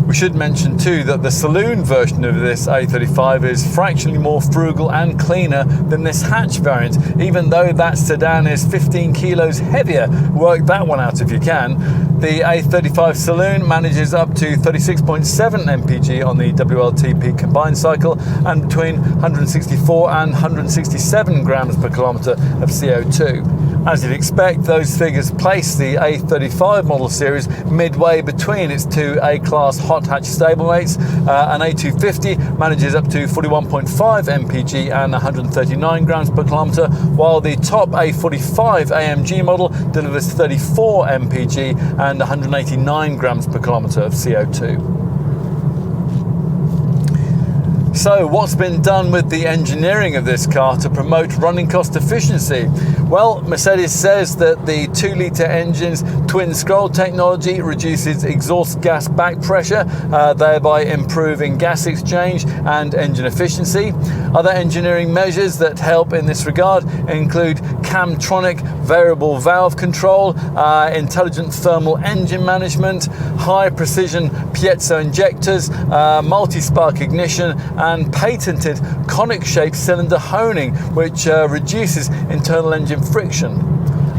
We should mention too that the saloon version of this A35 is fractionally more frugal and cleaner than this hatch variant, even though that sedan is 15 kilos heavier. Work that one out if you can. The A35 saloon manages up to 36.7 mpg on the WLTP combined cycle and between 164 and 167 grams per kilometre of CO2. As you'd expect, those figures place the A35 model series midway between its two A-class hot hatch stablemates. An A250 manages up to 41.5 mpg and 139 grams per kilometre, while the top A45 AMG model delivers 34 mpg and 189 grams per kilometre of CO2. So what's been done with the engineering of this car to promote running cost efficiency? Well, Mercedes says that the 2-litre engine's twin scroll technology reduces exhaust gas back pressure, thereby improving gas exchange and engine efficiency. Other engineering measures that help in this regard include Camtronic variable valve control, intelligent thermal engine management, high precision piezo injectors, multi-spark ignition, and patented conic-shaped cylinder honing, which reduces internal engine friction.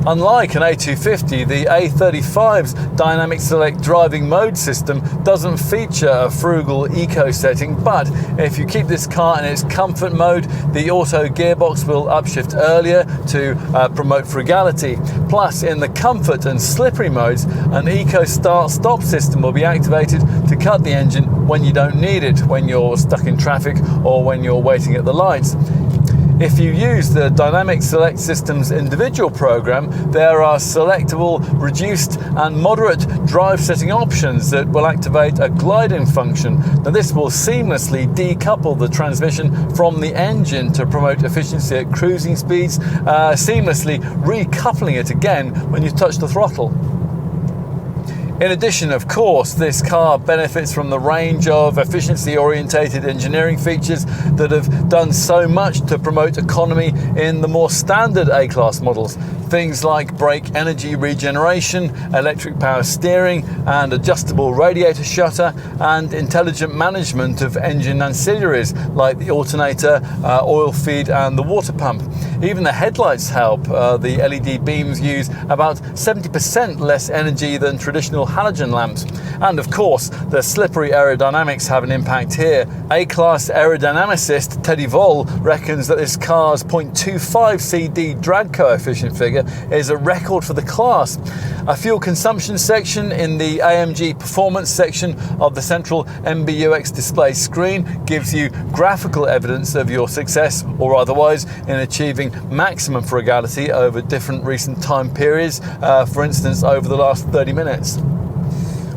Unlike an A250, the A35's Dynamic Select driving mode system doesn't feature a frugal eco setting, but if you keep this car in its comfort mode, the auto gearbox will upshift earlier to promote frugality. Plus, in the comfort and slippery modes, an eco start-stop system will be activated to cut the engine when you don't need it, when you're stuck in traffic or when you're waiting at the lights. If you use the Dynamic Select System's individual program, there are selectable, reduced and moderate drive setting options that will activate a gliding function. Now, this will seamlessly decouple the transmission from the engine to promote efficiency at cruising speeds, seamlessly recoupling it again when you touch the throttle. In addition, of course, this car benefits from the range of efficiency-orientated engineering features that have done so much to promote economy in the more standard A-class models. Things like brake energy regeneration, electric power steering and adjustable radiator shutter, and intelligent management of engine ancillaries like the alternator, oil feed and the water pump. Even the headlights help. The LED beams use about 70% less energy than traditional halogen lamps. And of course, the slippery aerodynamics have an impact here. A-class aerodynamicist Teddy Voll reckons that this car's 0.25 CD drag coefficient figure is a record for the class. A fuel consumption section in the AMG performance section of the central MBUX display screen gives you graphical evidence of your success or otherwise in achieving maximum frugality over different recent time periods, for instance over the last 30 minutes.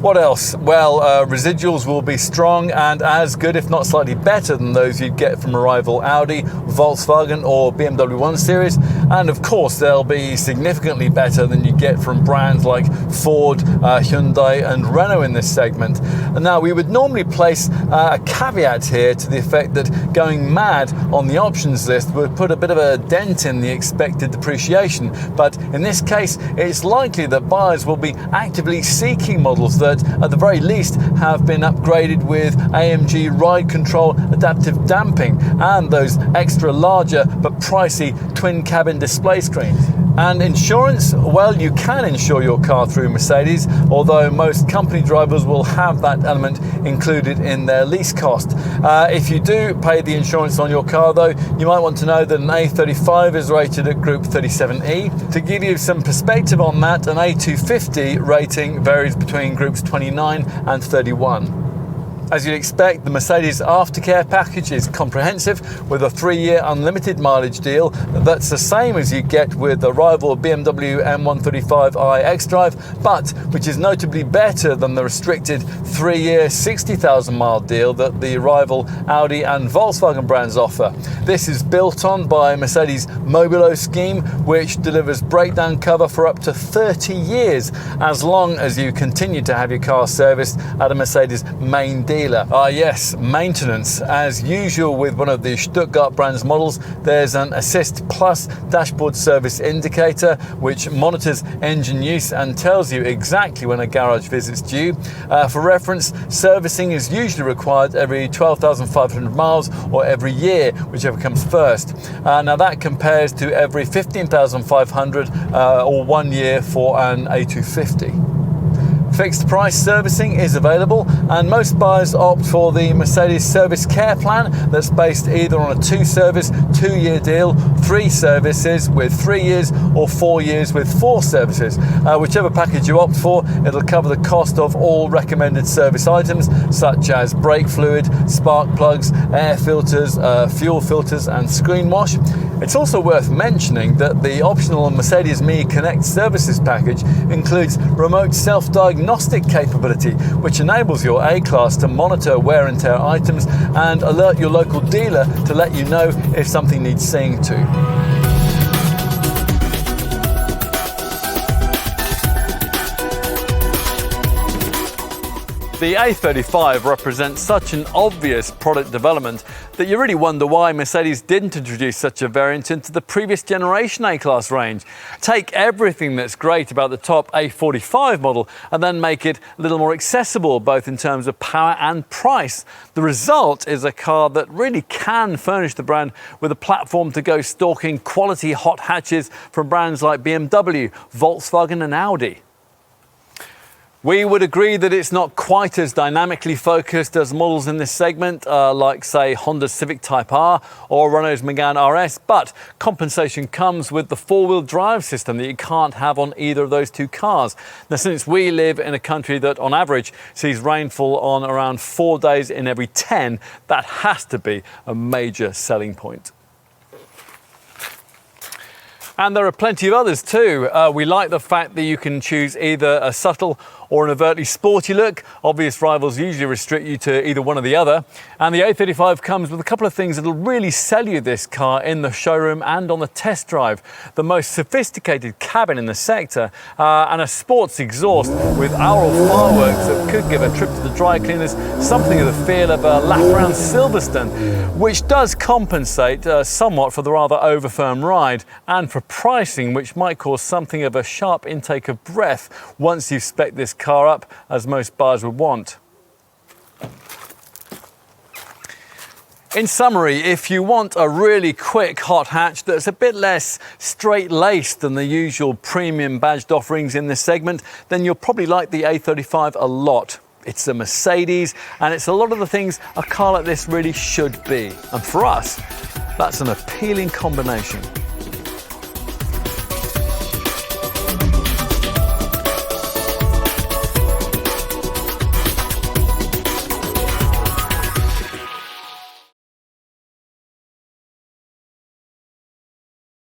What else? Well, residuals will be strong and as good, if not slightly better than those you'd get from a rival Audi, Volkswagen or BMW 1 Series. And of course, they'll be significantly better than you get from brands like Ford, Hyundai and Renault in this segment. And now, we would normally place a caveat here to the effect that going mad on the options list would put a bit of a dent in the expected depreciation. But in this case, it's likely that buyers will be actively seeking models that at the very least have been upgraded with AMG ride control, adaptive damping and those extra larger but pricey twin cabin display screens. And insurance, well, you can insure your car through Mercedes, although most company drivers will have that element included in their lease cost. If you do pay the insurance on your car though, you might want to know that an A35 is rated at Group 37E. To give you some perspective on that, an A250 rating varies between Groups 29 and 31. As you'd expect, the Mercedes aftercare package is comprehensive with a 3-year unlimited mileage deal that's the same as you get with the rival BMW M135i xDrive, but which is notably better than the restricted 3-year 60,000 mile deal that the rival Audi and Volkswagen brands offer. This is built on by Mercedes' Mobilo scheme, which delivers breakdown cover for up to 30 years as long as you continue to have your car serviced at a Mercedes main dealer. Yes, maintenance. As usual with one of the Stuttgart brand's models, there's an Assist Plus dashboard service indicator which monitors engine use and tells you exactly when a garage visit's due. For reference, servicing is usually required every 12,500 miles or every year, whichever comes first. Now that compares to every 15,500 or 1 year for an A250. Fixed price servicing is available, and most buyers opt for the Mercedes Service Care Plan that's based either on a 2-service, 2-year deal, 3 services with 3 years, or 4 years with 4 services. Whichever package you opt for, it'll cover the cost of all recommended service items such as brake fluid, spark plugs, air filters, fuel filters and screen wash. It's also worth mentioning that the optional Mercedes Me Connect services package includes remote self-diagnostic capability, which enables your A-Class to monitor wear and tear items and alert your local dealer to let you know if something needs seeing to. The A35 represents such an obvious product development that you really wonder why Mercedes didn't introduce such a variant into the previous generation A-Class range. Take everything that's great about the top A45 model and then make it a little more accessible, both in terms of power and price. The result is a car that really can furnish the brand with a platform to go stalking quality hot hatches from brands like BMW, Volkswagen and Audi. We would agree that it's not quite as dynamically focused as models in this segment, like say Honda Civic Type-R or Renault's Megane RS, but compensation comes with the 4-wheel drive system that you can't have on either of those 2 cars. Now, since we live in a country that on average sees rainfall on around 4 days in every 10, that has to be a major selling point. And there are plenty of others too. We like the fact that you can choose either a subtle or an overtly sporty look. Obvious rivals usually restrict you to either one or the other. And the A35 comes with a couple of things that'll really sell you this car in the showroom and on the test drive. The most sophisticated cabin in the sector and a sports exhaust with aural fireworks that could give a trip to the dry cleaners something of the feel of a lap around Silverstone, which does compensate somewhat for the rather over-firm ride and for pricing, which might cause something of a sharp intake of breath once you've spec'd this car up, as most buyers would want. In summary, if you want a really quick hot hatch that's a bit less straight-laced than the usual premium badged offerings in this segment, then you'll probably like the A35 a lot. It's a Mercedes, and it's a lot of the things a car like this really should be. And for us, that's an appealing combination.